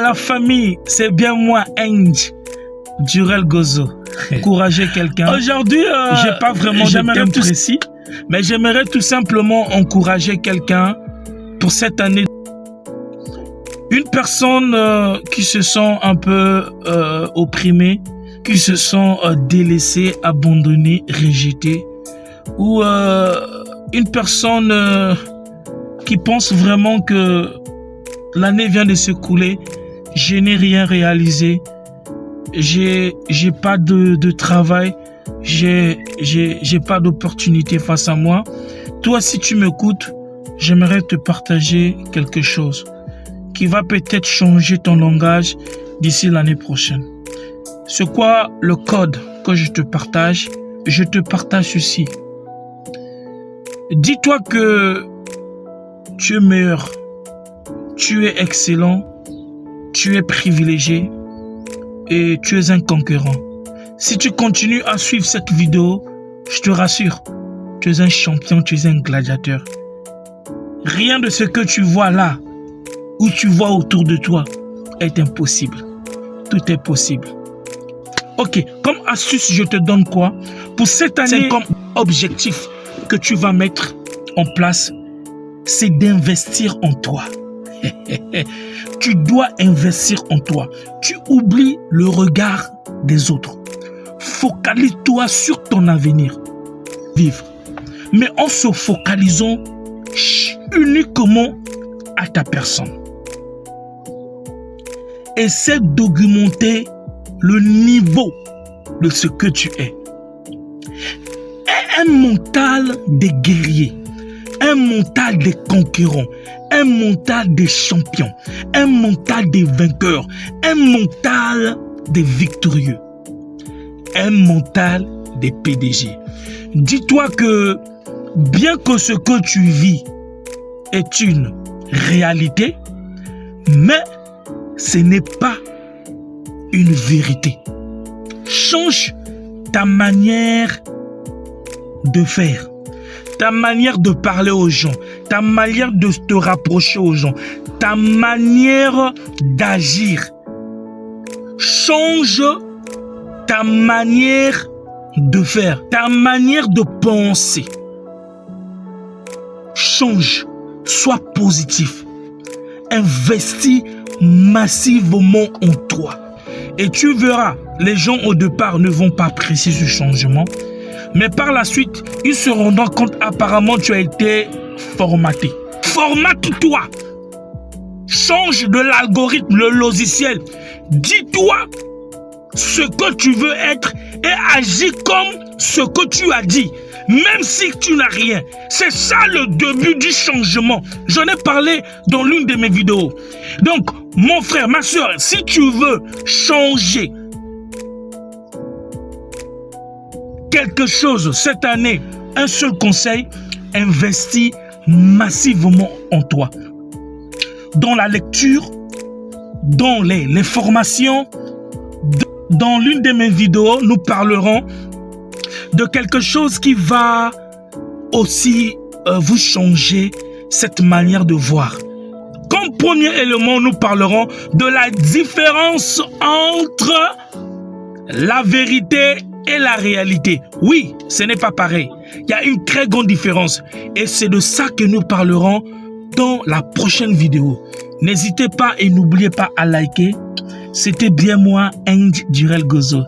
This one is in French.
la famille, c'est bien moi, Ange Durel Gozo. Encourager quelqu'un. Aujourd'hui, j'ai pas vraiment de thème précis, mais j'aimerais tout simplement encourager quelqu'un pour cette année. Une personne qui se sent un peu opprimée, qui se sent délaissée, abandonnée, rejetée, ou une personne qui pense vraiment que l'année vient de s'écouler, je n'ai rien réalisé, j'ai pas de travail, j'ai pas d'opportunité face à moi. Toi, si tu m'écoutes, j'aimerais te partager quelque chose qui va peut-être changer ton langage d'ici l'année prochaine. C'est quoi le code que je te partage? Je te partage ceci. Dis-toi que tu es meilleur, tu es excellent, tu es privilégié et tu es un conquérant. Si tu continues à suivre cette vidéo, je te rassure, tu es un champion, tu es un gladiateur. Rien de ce que tu vois là, ou tu vois autour de toi, est impossible. Tout est possible. Ok, comme astuce, je te donne quoi? Pour cette année, c'est comme objectif que tu vas mettre en place, c'est d'investir en toi. Tu dois investir en toi. Tu oublies le regard des autres. Focalise-toi sur ton avenir. Vivre. Mais en se focalisant uniquement à ta personne. Essaie d'augmenter le niveau de ce que tu es. Aie un mental de guerrier, un mental de conquérant, un mental de champion, un mental de vainqueur, un mental de victorieux, un mental de PDG. Dis-toi que bien que ce que tu vis est une réalité, mais ce n'est pas une vérité. Change ta manière de faire, ta manière de parler aux gens, ta manière de te rapprocher aux gens, ta manière d'agir. Change ta manière de faire, ta manière de penser. Change, sois positif. Investis massivement en toi. Et tu verras, les gens au départ ne vont pas apprécier ce changement. Mais par la suite, ils se rendront compte apparemment tu as été formaté. Formate-toi. Change de l'algorithme, le logiciel. Dis-toi ce que tu veux être et agis comme ce que tu as dit. Même si tu n'as rien. C'est ça le début du changement. J'en ai parlé dans l'une de mes vidéos. Donc, mon frère, ma soeur, si tu veux changer quelque chose cette année, un seul conseil, investis massivement en toi. Dans la lecture, dans les formations, dans l'une de mes vidéos, nous parlerons de quelque chose qui va aussi vous changer cette manière de voir. Comme premier élément, nous parlerons de la différence entre la vérité et la réalité. Oui, ce n'est pas pareil. Il y a une très grande différence. Et c'est de ça que nous parlerons dans la prochaine vidéo. N'hésitez pas et n'oubliez pas à liker. C'était bien moi, Ange Durel Gozo.